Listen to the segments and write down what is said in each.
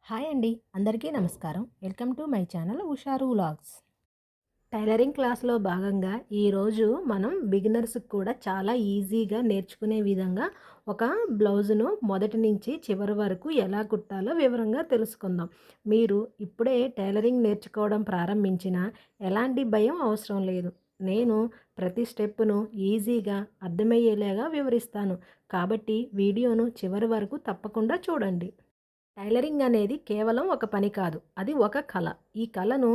Hi అండి, అందరికీ నమస్కారం. Welcome to my channel Usharu vlogs. Tailoring క్లాస్లో భాగంగా ఈరోజు మనం బిగినర్స్కి కూడా చాలా ఈజీగా నేర్చుకునే విధంగా ఒక బ్లౌజును మొదటి నుంచి చివరి వరకు ఎలా కుట్టాలో వివరంగా తెలుసుకుందాం. మీరు ఇప్పుడే టైలరింగ్ నేర్చుకోవడం ప్రారంభించినా ఎలాంటి భయం అవసరం లేదు. నేను ప్రతి స్టెప్పును ఈజీగా అర్థమయ్యేలాగా వివరిస్తాను. కాబట్టి వీడియోను చివరి వరకు తప్పకుండా చూడండి. టైలరింగ్ అనేది కేవలం ఒక పని కాదు, అది ఒక కళ. ఈ కళను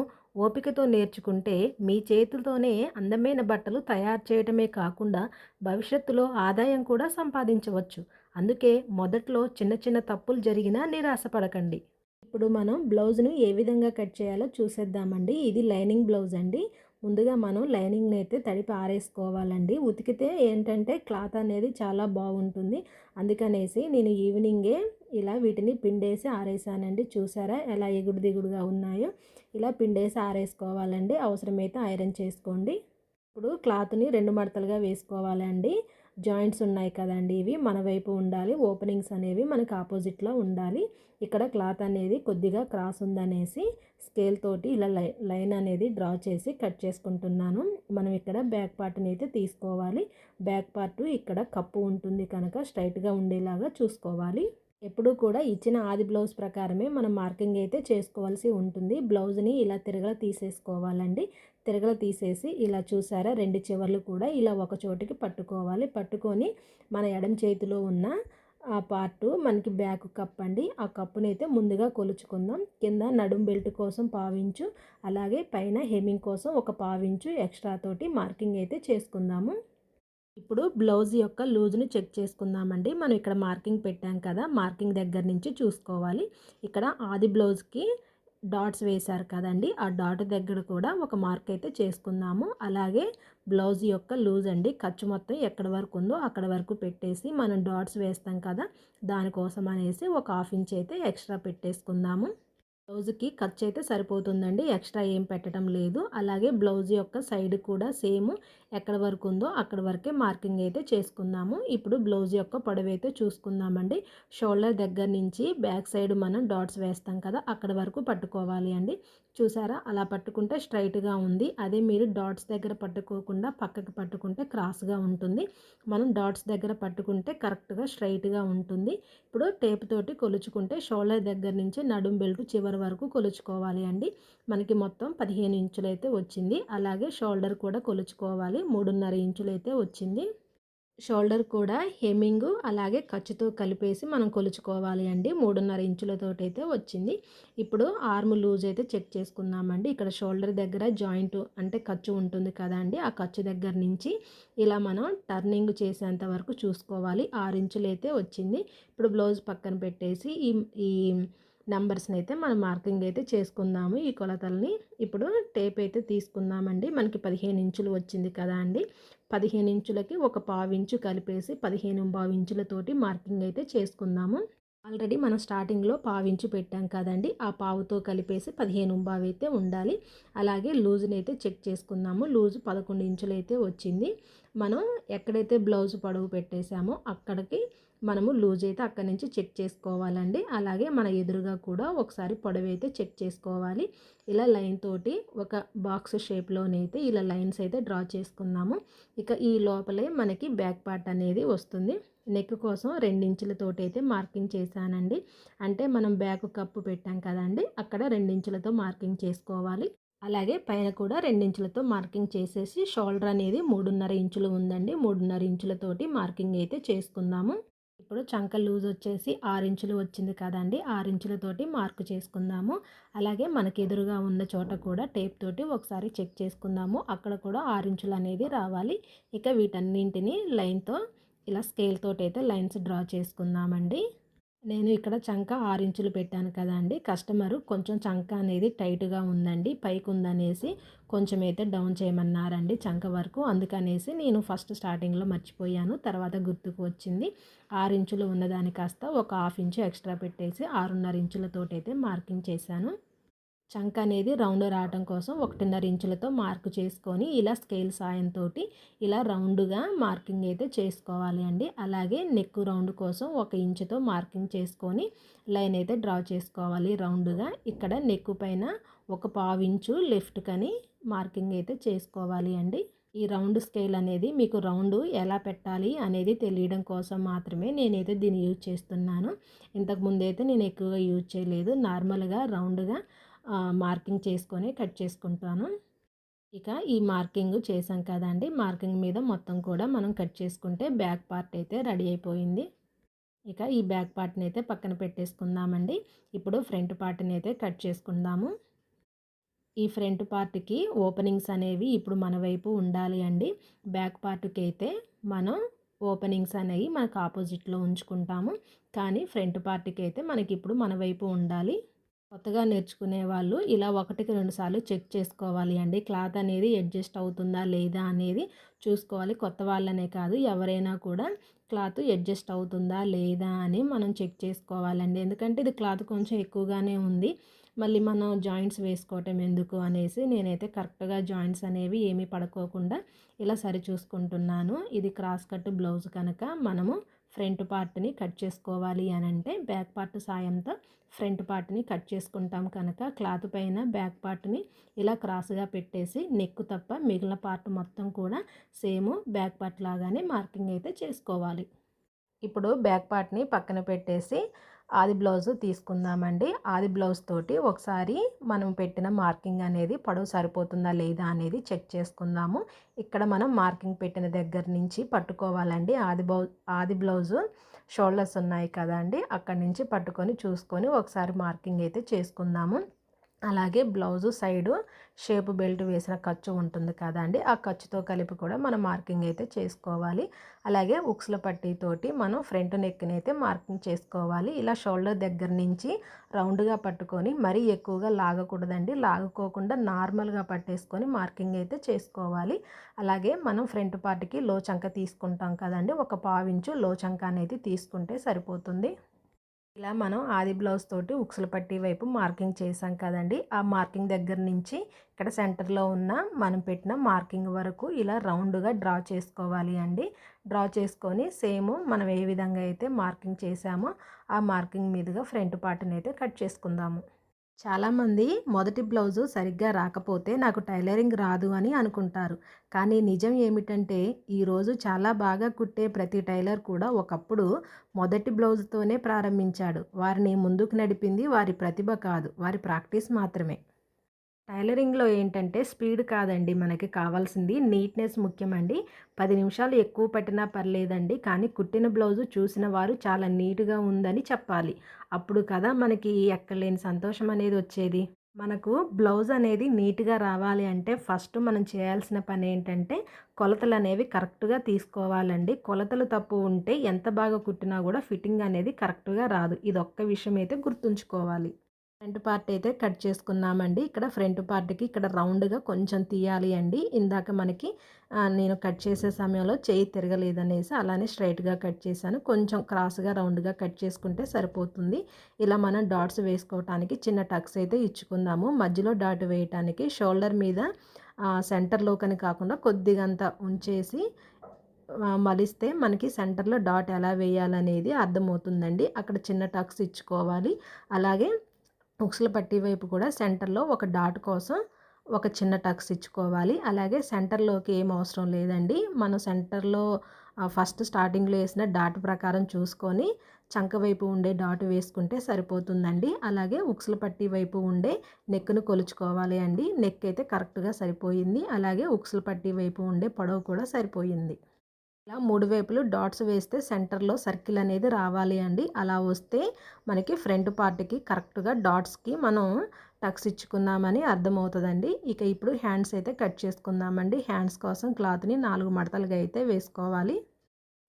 ఓపికతో నేర్చుకుంటే మీ చేతులతోనే అందమైన బట్టలు తయారు చేయటమే కాకుండా భవిష్యత్తులో ఆదాయం కూడా సంపాదించవచ్చు. అందుకే మొదట్లో చిన్న చిన్న తప్పులు జరిగినా నిరాశపడకండి. ఇప్పుడు మనం బ్లౌజ్ను ఏ విధంగా కట్ చేయాలో చూసేద్దామండి. ఇది లైనింగ్ బ్లౌజ్ అండి. ముందుగా మనం లైనింగ్ని అయితే తడిపి ఆరేసుకోవాలండి. ఉతికితే ఏంటంటే క్లాత్ అనేది చాలా బాగుంటుంది. అందుకనేసి నేను ఈవినింగే ఇలా వీటిని పిండేసి ఆరేసానండి. చూసారా ఎలా ఎగుడు దిగుడుగా ఉన్నాయో. ఇలా పిండేసి ఆరేసుకోవాలండి. అవసరమైతే ఐరన్ చేసుకోండి. ఇప్పుడు క్లాత్ని 2 మడతలుగా వేసుకోవాలండి. జాయింట్స్ ఉన్నాయి కదండి, ఇవి మన వైపు ఉండాలి. ఓపెనింగ్స్ అనేవి మనకు ఆపోజిట్లో ఉండాలి. ఇక్కడ క్లాత్ అనేది కొద్దిగా క్రాస్ ఉందనేసి స్కేల్ తోటి ఇలా లైన్ అనేది డ్రా చేసి కట్ చేసుకుంటున్నాను. మనం ఇక్కడ బ్యాక్ పార్ట్ని అయితే తీసుకోవాలి. బ్యాక్ పార్ట్ ఇక్కడ కప్పు ఉంటుంది కనుక స్ట్రైట్గా ఉండేలాగా చూసుకోవాలి. ఎప్పుడూ కూడా ఇచ్చిన ఆది బ్లౌజ్ ప్రకారమే మనం మార్కింగ్ అయితే చేసుకోవాల్సి ఉంటుంది. బ్లౌజ్ని ఇలా తిరగల తీసేసుకోవాలండి. తిరగల తీసేసి ఇలా చూసారా, 2 చివర్లు కూడా ఇలా ఒక చోటికి పట్టుకోవాలి. పట్టుకొని మన ఎడమ చేతిలో ఉన్న ఆ పార్టు మనకి బ్యాక్ కప్ అండి. ఆ కప్పునైతే ముందుగా కొలుచుకుందాం. కింద నడుం బెల్ట్ కోసం పావించు, అలాగే పైన హెమ్మింగ్ కోసం ఒక పావించు ఎక్స్ట్రా తోటి మార్కింగ్ అయితే చేసుకుందాము. ఇప్పుడు బ్లౌజ్ యొక్క లూజ్ని చెక్ చేసుకుందామండి. మనం ఇక్కడ మార్కింగ్ పెట్టాం కదా, మార్కింగ్ దగ్గర నుంచి చూసుకోవాలి. ఇక్కడ ఆది బ్లౌజ్కి డాట్స్ వేశారు కదండి, ఆ డాట్ దగ్గర కూడా ఒక మార్క్ అయితే చేసుకుందాము. అలాగే బ్లౌజ్ యొక్క లూజ్ అండి, ఖర్చు మొత్తం ఎక్కడ వరకు ఉందో అక్కడ వరకు పెట్టేసి మనం డాట్స్ వేస్తాం కదా, దానికోసం అనేసి ఒక 1/2 ఇంచ్ అయితే ఎక్స్ట్రా పెట్టేసుకుందాము. బ్లౌజ్కి ఖర్చు అయితే సరిపోతుందండి, ఎక్స్ట్రా ఏం పెట్టడం లేదు. అలాగే బ్లౌజ్ యొక్క సైడ్ కూడా సేమ్ ఎక్కడ వరకు ఉందో అక్కడ వరకే మార్కింగ్ అయితే చేసుకుందాము. ఇప్పుడు బ్లౌజ్ యొక్క పొడవు అయితే చూసుకుందామండి. షోల్డర్ దగ్గర నుంచి బ్యాక్ సైడ్ మనం డాట్స్ వేస్తాం కదా, అక్కడ వరకు పట్టుకోవాలి అండి. చూసారా, అలా పట్టుకుంటే స్ట్రైట్గా ఉంది. అదే మీరు డాట్స్ దగ్గర పట్టుకోకుండా పక్కకి పట్టుకుంటే క్రాస్గా ఉంటుంది. మనం డాట్స్ దగ్గర పట్టుకుంటే కరెక్ట్గా స్ట్రైట్గా ఉంటుంది. ఇప్పుడు టేప్ తోటి కొలుచుకుంటే షోల్డర్ దగ్గర నుంచి నడుం బెల్ట్ చివరి వరకు కొలుచుకోవాలి అండి. మనకి మొత్తం 15 ఇంచులు అయితే వచ్చింది. అలాగే షోల్డర్ కూడా కొలుచుకోవాలి, 3.5 ఇంచులు అయితే వచ్చింది. షోల్డర్ కూడా హెమ్మింగ్ అలాగే ఖర్చుతో కలిపేసి మనం కొలుచుకోవాలి అండి. 3.5 ఇంచులతోటైతే వచ్చింది. ఇప్పుడు ఆర్మ్ లూజ్ అయితే చెక్ చేసుకుందామండి. ఇక్కడ షోల్డర్ దగ్గర జాయింట్ అంటే ఖర్చు ఉంటుంది కదా అండి, ఆ ఖర్చు దగ్గర నుంచి ఇలా మనం టర్నింగ్ చేసేంత వరకు చూసుకోవాలి. 6 ఇంచులు అయితే వచ్చింది. ఇప్పుడు బ్లౌజ్ పక్కన పెట్టేసి ఈ ఈ నెంబర్స్ని అయితే మనం మార్కింగ్ అయితే చేసుకుందాము, ఈ కొలతల్ని. ఇప్పుడు టేప్ అయితే తీసుకుందామండి. మనకి 15 ఇంచులు వచ్చింది కదా అండి, 15 ఇంచులకి ఒక పావించు కలిపేసి 15 ఇంచులతోటి మార్కింగ్ అయితే చేసుకుందాము. ఆల్రెడీ మనం స్టార్టింగ్లో పావించు పెట్టాం కదండి, ఆ పావుతో కలిపేసి 15 అయితే ఉండాలి. అలాగే లూజ్ని అయితే చెక్ చేసుకుందాము. లూజు 11 ఇంచులు అయితే వచ్చింది. మనం ఎక్కడైతే బ్లౌజ్ పొడవు పెట్టేశామో అక్కడికి మనము లూజ్ అయితే అక్కడి నుంచి చెక్ చేసుకోవాలండి. అలాగే మన ఎదురుగా కూడా ఒకసారి పొడవు అయితే చెక్ చేసుకోవాలి. ఇలా లైన్ తోటి ఒక బాక్స్ షేప్లోనైతే ఇలా లైన్స్ అయితే డ్రా చేసుకుందాము. ఇక ఈ లోపలే మనకి బ్యాక్ పార్ట్ అనేది వస్తుంది. నెక్ కోసం 2 ఇంచులతోటి అయితే మార్కింగ్ చేశానండి. అంటే మనం బ్యాక్ కప్పు పెట్టాం కదండి, అక్కడ 2 ఇంచులతో మార్కింగ్ చేసుకోవాలి. అలాగే పైన కూడా 2 ఇంచులతో మార్కింగ్ చేసేసి షోల్డర్ అనేది 3.5 ఇంచులు ఉందండి, 3.5 ఇంచులతోటి మార్కింగ్ అయితే చేసుకుందాము. ఇప్పుడు చంక లూజ్ వచ్చేసి 6 ఇంచులు వచ్చింది కదండి, 6 ఇంచులతోటి మార్క్ చేసుకుందాము. అలాగే మనకి ఎదురుగా ఉన్న చోట కూడా టేప్ తోటి ఒకసారి చెక్ చేసుకుందాము. అక్కడ కూడా 6 ఇంచులు అనేది రావాలి. ఇక వీటన్నింటినీ లైన్తో ఇలా స్కేల్ తోటి అయితే లైన్స్ డ్రా చేసుకుందామండి. నేను ఇక్కడ చంక 6 ఇంచులు పెట్టాను కదండి, కస్టమరు కొంచెం చంక అనేది టైట్గా ఉందండి, పైకి ఉందనేసి కొంచెం అయితే డౌన్ చేయమన్నారండి చంక వరకు. అందుకనేసి నేను ఫస్ట్ స్టార్టింగ్లో మర్చిపోయాను, తర్వాత గుర్తుకు వచ్చింది. 6 ఇంచులు ఉన్నదాని కాస్త ఒక 1/2 ఇంచు ఎక్స్ట్రా పెట్టేసి 6.5 ఇంచులతోటి అయితే మార్కింగ్ చేశాను. చంక అనేది రౌండ్ రావడం కోసం 1.5 ఇంచులతో మార్క్ చేసుకొని ఇలా స్కేల్ సాయంతో ఇలా రౌండ్గా మార్కింగ్ అయితే చేసుకోవాలి అండి. అలాగే నెక్ రౌండ్ కోసం 1 ఇంచుతో మార్కింగ్ చేసుకొని లైన్ అయితే డ్రా చేసుకోవాలి రౌండ్గా. ఇక్కడ నెక్ పైన ఒక 1/2 ఇంచు లెఫ్ట్ కని మార్కింగ్ అయితే చేసుకోవాలి అండి. ఈ రౌండ్ స్కేల్ అనేది మీకు రౌండ్ ఎలా పెట్టాలి అనేది తెలియడం కోసం మాత్రమే నేనైతే దీన్ని యూజ్ చేస్తున్నాను. ఇంతకుముందు అయితే నేను ఎక్కువగా యూజ్ చేయలేదు. నార్మల్గా రౌండ్గా మార్కింగ్ చేసుకొని కట్ చేసుకుంటాను. ఇక ఈ మార్కింగ్ చేసాం కదండి, మార్కింగ్ మీద మొత్తం కూడా మనం కట్ చేసుకుంటే బ్యాక్ పార్ట్ అయితే రెడీ అయిపోయింది. ఇక ఈ బ్యాక్ పార్ట్ని అయితే పక్కన పెట్టేసుకుందామండి. ఇప్పుడు ఫ్రంట్ పార్ట్ని అయితే కట్ చేసుకుందాము. ఈ ఫ్రంట్ పార్ట్కి ఓపెనింగ్స్ అనేవి ఇప్పుడు మన వైపు ఉండాలి అండి. బ్యాక్ పార్ట్కి అయితే మనం ఓపెనింగ్స్ అనేవి మనకు ఆపోజిట్లో ఉంచుకుంటాము. కానీ ఫ్రంట్ పార్ట్కి అయితే మనకి ఇప్పుడు మన వైపు ఉండాలి. కొత్తగా నేర్చుకునే వాళ్ళు ఇలా 1కి 2 సార్లు చెక్ చేసుకోవాలి అండి. క్లాత్ అనేది అడ్జస్ట్ అవుతుందా లేదా అనేది చూసుకోవాలి. కొత్త వాళ్ళనే కాదు, ఎవరైనా కూడా క్లాత్ అడ్జస్ట్ అవుతుందా లేదా అని మనం చెక్ చేసుకోవాలండి. ఎందుకంటే ఇది క్లాత్ కొంచెం ఎక్కువగానే ఉంది, మళ్ళీ మనం జాయింట్స్ వేసుకోవటం ఎందుకు అనేసి నేనైతే కరెక్ట్గా జాయింట్స్ అనేవి ఏమీ పడుకోకుండా ఇలా సరి చూసుకుంటున్నాను. ఇది క్రాస్ కట్ బ్లౌజ్ కనుక మనము ఫ్రంట్ పార్ట్ని కట్ చేసుకోవాలి అని అంటే బ్యాక్ పార్ట్ సాయంతో ఫ్రంట్ పార్ట్ని కట్ చేసుకుంటాం కనుక క్లాత్ పైన బ్యాక్ పార్ట్ని ఇలా క్రాస్గా పెట్టేసి నెక్ తప్ప మిగిలిన పార్ట్ మొత్తం కూడా సేమ్ బ్యాక్ పార్ట్ లాగానే మార్కింగ్ అయితే చేసుకోవాలి. ఇప్పుడు బ్యాక్ పార్ట్ని పక్కన పెట్టేసి ఆది బ్లౌజ్ తీసుకుందామండి. ఆది బ్లౌజ్ తోటి ఒకసారి మనం పెట్టిన మార్కింగ్ అనేది పొడవు సరిపోతుందా లేదా అనేది చెక్ చేసుకుందాము. ఇక్కడ మనం మార్కింగ్ పెట్టిన దగ్గర నుంచి పట్టుకోవాలండి. ఆది బ్లౌజు షోల్డర్స్ ఉన్నాయి కదండి, అక్కడి నుంచి పట్టుకొని చూసుకొని ఒకసారి మార్కింగ్ అయితే చేసుకుందాము. అలాగే బ్లౌజు సైడు షేప్ బెల్ట్ వేసిన ఖర్చు ఉంటుంది కదండి, ఆ ఖర్చుతో కలిపి కూడా మనం మార్కింగ్ అయితే చేసుకోవాలి. అలాగే ఉక్సుల పట్టీతోటి మనం ఫ్రంట్ నెక్ని అయితే మార్కింగ్ చేసుకోవాలి. ఇలా షోల్డర్ దగ్గర నుంచి రౌండ్గా పట్టుకొని మరీ ఎక్కువగా లాగకూడదండి. లాగుకోకుండా నార్మల్గా పట్టేసుకొని మార్కింగ్ అయితే చేసుకోవాలి. అలాగే మనం ఫ్రంట్ పార్ట్కి లో చంక తీసుకుంటాం కదండి, ఒక 1/2 ఇంచు లో చంక అనేది తీసుకుంటే సరిపోతుంది. ఇలా మనం ఆది బ్లౌజ్ తోటి ఉక్సుల పట్టీ వైపు మార్కింగ్ చేసాం కదండి, ఆ మార్కింగ్ దగ్గర నుంచి ఇక్కడ సెంటర్లో ఉన్న మనం పెట్టిన మార్కింగ్ వరకు ఇలా రౌండ్గా డ్రా చేసుకోవాలి అండి. డ్రా చేసుకొని సేమ్ మనం ఏ విధంగా అయితే మార్కింగ్ చేసామో ఆ మార్కింగ్ మీదుగా ఫ్రంట్ పార్ట్ని అయితే కట్ చేసుకుందాము. చాలామంది మొదటి బ్లౌజు సరిగ్గా రాకపోతే నాకు టైలరింగ్ రాదు అని అనుకుంటారు. కానీ నిజం ఏమిటంటే ఈరోజు చాలా బాగా కుట్టే ప్రతి టైలర్ కూడా ఒకప్పుడు మొదటి బ్లౌజుతోనే ప్రారంభించాడు. వారిని ముందుకు నడిపింది వారి ప్రతిభ కాదు, వారి ప్రాక్టీస్ మాత్రమే. టైలరింగ్లో ఏంటంటే స్పీడ్ కాదండి, మనకి కావాల్సింది నీట్నెస్ ముఖ్యమండి. 10 నిమిషాలు ఎక్కువ పట్టినా పర్లేదండి, కానీ కుట్టిన బ్లౌజు చూసిన వారు చాలా నీట్గా ఉందని చెప్పాలి. అప్పుడు కదా మనకి ఎక్కడలేని సంతోషం అనేది వచ్చేది. మనకు బ్లౌజ్ అనేది నీట్గా రావాలి అంటే ఫస్ట్ మనం చేయాల్సిన పని ఏంటంటే కొలతలు అనేవి కరెక్ట్గా తీసుకోవాలండి. కొలతలు తప్పు ఉంటే ఎంత బాగా కుట్టినా కూడా ఫిట్టింగ్ అనేది కరెక్ట్గా రాదు. ఇది ఒక్క విషయం అయితే గుర్తుంచుకోవాలి. ఫ్రంట్ పార్ట్ అయితే కట్ చేసుకున్నామండి. ఇక్కడ ఫ్రంట్ పార్ట్కి ఇక్కడ రౌండ్గా కొంచెం తీయాలి అండి. ఇందాక మనకి నేను కట్ చేసే సమయంలో చేయి తిరగలేదనేసి అలానే స్ట్రైట్గా కట్ చేశాను. కొంచెం క్రాస్గా రౌండ్గా కట్ చేసుకుంటే సరిపోతుంది. ఇలా మనం డాట్స్ వేసుకోవటానికి చిన్న టక్స్ అయితే ఇచ్చుకుందాము. మధ్యలో డాట్ వేయటానికి షోల్డర్ మీద సెంటర్లోకని కాకుండా కొద్దిగంత ఉంచేసి మలిస్తే మనకి సెంటర్లో డాట్ ఎలా వేయాలనేది అర్థమవుతుందండి. అక్కడ చిన్న టక్స్ ఇచ్చుకోవాలి. అలాగే ఉక్సుల పట్టీ వైపు కూడా సెంటర్లో ఒక డాట్ కోసం ఒక చిన్న టక్స్ ఇచ్చుకోవాలి. అలాగే సెంటర్లోకి ఏం అవసరం లేదండి. మనం సెంటర్లో ఫస్ట్ స్టార్టింగ్లో వేసిన డాట్ ప్రకారం చూసుకొని చంక వైపు ఉండే డాట్ వేసుకుంటే సరిపోతుందండి. అలాగే ఉక్సుల పట్టీ వైపు ఉండే నెక్ను కొలుచుకోవాలి అండి. నెక్ అయితే కరెక్ట్గా సరిపోయింది. అలాగే ఉక్సుల పట్టీ వైపు ఉండే పొడవు కూడా సరిపోయింది. ఇలా 3 వైపులు డాట్స్ వేస్తే సెంటర్లో సర్కిల్ అనేది రావాలి అండి. అలా వస్తే మనకి ఫ్రంట్ పార్ట్కి కరెక్ట్గా డాట్స్కి మనం టక్స్ ఇచ్చుకున్నామని అర్థమవుతుందండి. ఇక ఇప్పుడు హ్యాండ్స్ అయితే కట్ చేసుకుందామండి. హ్యాండ్స్ కోసం క్లాత్ని 4 మడతలుగా అయితే వేసుకోవాలి.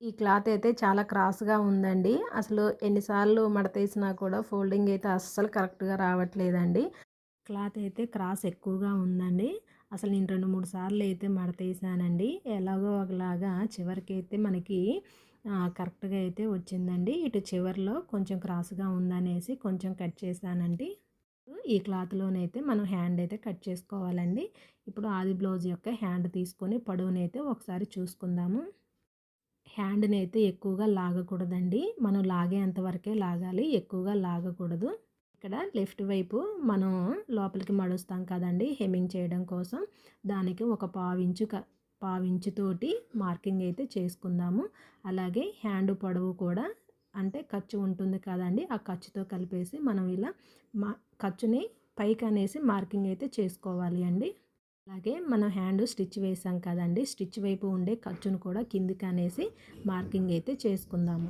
ఈ క్లాత్ అయితే చాలా క్రాస్గా ఉందండి. అసలు ఎన్నిసార్లు మడతేసినా కూడా ఫోల్డింగ్ అయితే అస్సలు కరెక్ట్గా రావట్లేదండి. క్లాత్ అయితే క్రాస్ ఎక్కువగా ఉందండి. అసలు నేను 2, 3 సార్లు అయితే మడతేసానండి. ఎలాగో ఒకలాగా చివరికైతే మనకి కరెక్ట్గా అయితే వచ్చిందండి. ఇటు చివరిలో కొంచెం క్రాస్గా ఉందనేసి కొంచెం కట్ చేశానండి. ఈ క్లాత్‌లోనైతే మనం హ్యాండ్ అయితే కట్ చేసుకోవాలండి. ఇప్పుడు ఆది బ్లౌజ్ యొక్క హ్యాండ్ తీసుకొని పొడవునైతే ఒకసారి చూసుకుందాము. హ్యాండ్‌నైతే ఎక్కువగా లాగకూడదండి. మనం లాగేంత వరకే లాగాలి. ఎక్కువగా లాగకూడదు. ఇక్కడ లెఫ్ట్ వైపు మనం లోపలికి మడుస్తాం కదండీ హెమ్మింగ్ చేయడం కోసం. దానికి ఒక పావించు తోటి మార్కింగ్ అయితే చేసుకుందాము. అలాగే హ్యాండ్ పొడవు కూడా అంటే ఖర్చు ఉంటుంది కదండీ. ఆ ఖర్చుతో కలిపేసి మనం ఇలా మా ఖర్చుని పైకనేసి మార్కింగ్ అయితే చేసుకోవాలి అండి. అలాగే మనం హ్యాండ్ స్టిచ్ వేసాం కదండీ. స్టిచ్ వైపు ఉండే ఖర్చును కూడా కిందికి అనేసి మార్కింగ్ అయితే చేసుకుందాము.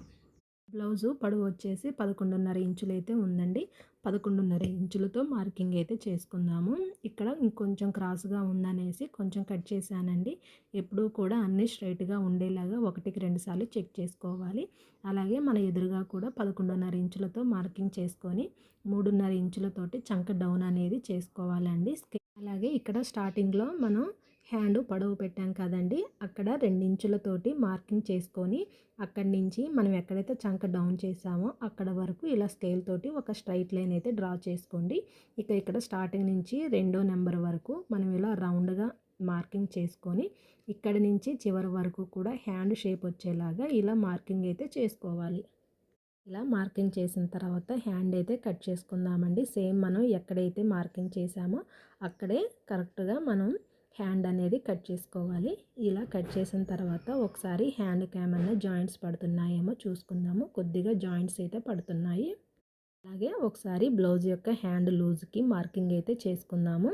బ్లౌజు పొడవు వచ్చేసి 11.5 ఇంచులు అయితే ఉందండి. 11.5 ఇంచులతో మార్కింగ్ అయితే చేసుకుందాము. ఇక్కడ ఇంకొంచెం క్రాస్‌గా ఉందనేసి కొంచెం కట్ చేశానండి. ఎప్పుడూ కూడా అన్నీ స్ట్రైట్‌గా ఉండేలాగా ఒకటికి 2 సార్లు చెక్ చేసుకోవాలి. అలాగే మన ఎదురుగా కూడా 11.5 ఇంచులతో మార్కింగ్ చేసుకొని 3.5 ఇంచులతోటి చంక డౌన్ అనేది చేసుకోవాలండి. అలాగే ఇక్కడ స్టార్టింగ్‌లో మనం హ్యాండ్ పొడవు పెట్టాం కదండీ. అక్కడ 2 ఇంచులతోటి మార్కింగ్ చేసుకొని అక్కడి నుంచి మనం ఎక్కడైతే చంక డౌన్ చేసామో అక్కడ వరకు ఇలా స్కేల్ తోటి ఒక స్ట్రైట్ లైన్ అయితే డ్రా చేసుకోండి. ఇక్కడ స్టార్టింగ్ నుంచి 2వ నెంబర్ వరకు మనం ఇలా రౌండ్‌గా మార్కింగ్ చేసుకొని ఇక్కడి నుంచి చివరి వరకు కూడా హ్యాండ్ షేప్ వచ్చేలాగా ఇలా మార్కింగ్ అయితే చేసుకోవాలి. ఇలా మార్కింగ్ చేసిన తర్వాత హ్యాండ్ అయితే కట్ చేసుకుందామండి. సేమ్ మనం ఎక్కడైతే మార్కింగ్ చేసామో అక్కడే కరెక్ట్‌గా మనం హ్యాండ్ అనేది కట్ చేసుకోవాలి. ఇలా కట్ చేసిన తర్వాత ఒకసారి హ్యాండ్‌కి ఏమన్నా జాయింట్స్ పడుతున్నాయేమో చూసుకుందాము. కొద్దిగా జాయింట్స్ అయితే పడుతున్నాయి. అలాగే ఒకసారి బ్లౌజ్ యొక్క హ్యాండ్ లూజ్‌కి మార్కింగ్ అయితే చేసుకుందాము.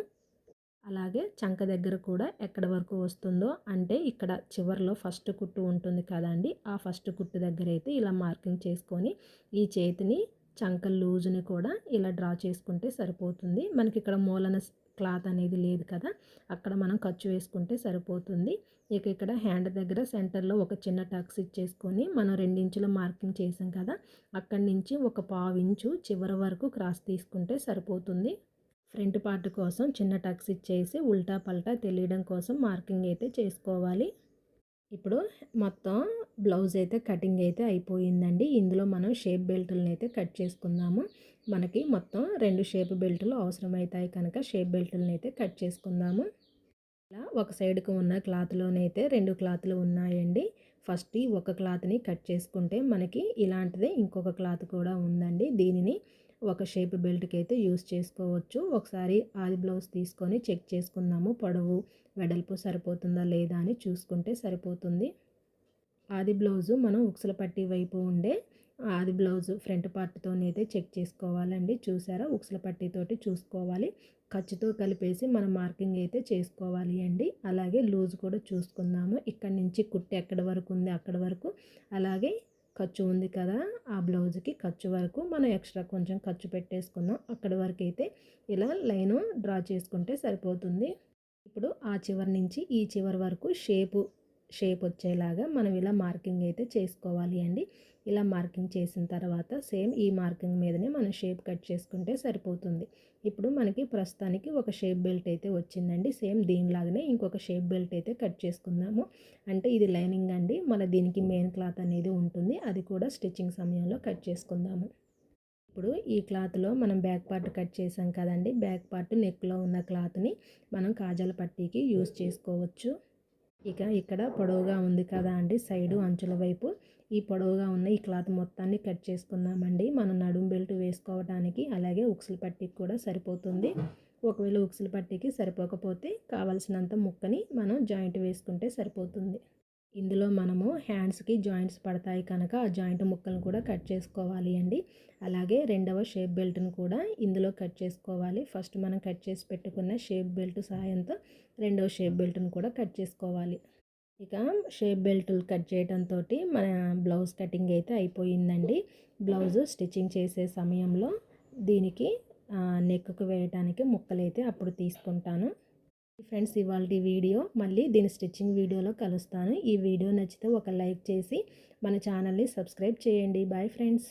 అలాగే చంక దగ్గర కూడా ఎక్కడి వరకు వస్తుందో అంటే ఇక్కడ చివర్లో ఫస్ట్ కుట్టు ఉంటుంది కదండి. ఆ ఫస్ట్ కుట్టు దగ్గర అయితే ఇలా మార్కింగ్ చేసుకొని ఈ చేతిని చంక లూజ్ని కూడా ఇలా డ్రా చేసుకుంటే సరిపోతుంది. మనకి ఇక్కడ మూలన క్లాత్ అనేది లేదు కదా, అక్కడ మనం ఖర్చు వేసుకుంటే సరిపోతుంది. ఇక్కడ హ్యాండ్ దగ్గర సెంటర్లో ఒక చిన్న టక్స్ ఇచ్చేసుకొని మనం 2 ఇంచుల మార్కింగ్ చేసాం కదా, అక్కడి నుంచి ఒక పావు ఇంచు చివరి వరకు క్రాస్ తీసుకుంటే సరిపోతుంది. ఫ్రంట్ పార్ట్ కోసం చిన్న టక్స్ ఇచ్చేసి ఉల్టా పల్టా తెలియడం కోసం మార్కింగ్ అయితే చేసుకోవాలి. ఇప్పుడు మొత్తం బ్లౌజ్ అయితే కటింగ్ అయితే అయిపోయిందండి. ఇందులో మనం షేప్ బెల్టులను అయితే కట్ చేసుకుందాము. మనకి మొత్తం 2 షేప్ బెల్టులు అవసరమవుతాయి కనుక షేప్ బెల్టులను అయితే కట్ చేసుకుందాము. ఇలా ఒక సైడ్కి ఉన్న క్లాత్లోనైతే 2 క్లాత్లు ఉన్నాయండి. ఫస్ట్ ఈ ఒక క్లాత్ని కట్ చేసుకుంటే మనకి ఇలాంటిదే ఇంకొక క్లాత్ కూడా ఉందండి. దీనిని ఒక షేప్ బెల్ట్కి అయితే యూస్ చేసుకోవచ్చు. ఒకసారి ఆది బ్లౌజ్ తీసుకొని చెక్ చేసుకుందాము. పొడవు వెడల్పు సరిపోతుందా లేదా అని చూసుకుంటే సరిపోతుంది. ఆది బ్లౌజు మనం ఉక్సుల పట్టీ వైపు ఉండే ఆది బ్లౌజు ఫ్రంట్ పార్ట్తోనైతే చెక్ చేసుకోవాలండి. చూసారా, ఉక్సుల పట్టీతోటి చూసుకోవాలి. ఖర్చుతో కలిపేసి మనం మార్కింగ్ అయితే చేసుకోవాలి అండి. అలాగే లూజ్ కూడా చూసుకుందాము. ఇక్కడ నుంచి కుట్టు ఎక్కడి వరకు ఉంది అక్కడి వరకు, అలాగే ఖర్చు ఉంది కదా ఆ బ్లౌజ్కి ఖర్చు వరకు మనం ఎక్స్ట్రా కొంచెం ఖర్చు పెట్టేసుకుందాం. అక్కడి వరకు అయితే ఇలా లైను డ్రా చేసుకుంటే సరిపోతుంది. ఇప్పుడు ఆ చివరి నుంచి ఈ చివరి వరకు షేప్ వచ్చేలాగా మనం ఇలా మార్కింగ్ అయితే చేసుకోవాలి అండి. ఇలా మార్కింగ్ చేసిన తర్వాత సేమ్ ఈ మార్కింగ్ మీదనే మనం షేప్ కట్ చేసుకుంటే సరిపోతుంది. ఇప్పుడు మనకి ప్రస్తుతానికి ఒక షేప్ బెల్ట్ అయితే వచ్చిందండి. సేమ్ దీనిలాగానే ఇంకొక షేప్ బెల్ట్ అయితే కట్ చేసుకుందాము. అంటే ఇది లైనింగ్ అండి, మన దీనికి మెయిన్ క్లాత్ అనేది ఉంటుంది. అది కూడా స్టిచ్చింగ్ సమయంలో కట్ చేసుకుందాము. ఇప్పుడు ఈ క్లాత్లో మనం బ్యాక్ పార్ట్ కట్ చేసాం కదండి. బ్యాక్ పార్ట్ నెక్లో ఉన్న క్లాత్ని మనం కాజాల పట్టీకి యూస్ చేసుకోవచ్చు. ఇక్కడ పొడవుగా ఉంది కదా అండి సైడు అంచుల వైపు, ఈ పొడవుగా ఉన్న ఈ క్లాత్ మొత్తాన్ని కట్ చేసుకుందామండి. మనం నడుం బెల్ట్ వేసుకోవడానికి అలాగే ఉక్సుల పట్టీకి కూడా సరిపోతుంది. ఒకవేళ ఉక్సుల పట్టీకి సరిపోకపోతే కావలసినంత ముక్కని మనం జాయింట్ వేసుకుంటే సరిపోతుంది. ఇందులో మనము హ్యాండ్స్కి జాయింట్స్ పడతాయి కనుక ఆ జాయింట్ ముక్కలను కూడా కట్ చేసుకోవాలి అండి. అలాగే రెండవ షేప్ బెల్ట్ను కూడా ఇందులో కట్ చేసుకోవాలి. ఫస్ట్ మనం కట్ చేసి పెట్టుకున్న షేప్ బెల్ట్ సాయంతో రెండవ షేప్ బెల్ట్ను కూడా కట్ చేసుకోవాలి. ఇక షేప్ బెల్ట్లు కట్ చేయడంతో మన బ్లౌజ్ కటింగ్ అయితే అయిపోయిందండి. బ్లౌజ్ స్టిచ్చింగ్ చేసే సమయంలో దీనికి నెక్కు వేయడానికి ముక్కలైతే అప్పుడు తీసుకుంటాను. ఫ్రెండ్స్, ఇవాల్టి వీడియో మళ్ళీ దీని స్టిచ్చింగ్ వీడియోలో కలుస్తాను. ఈ వీడియో నచ్చితే ఒక లైక్ చేసి మన ఛానల్ని సబ్స్క్రైబ్ చేయండి. Bye friends.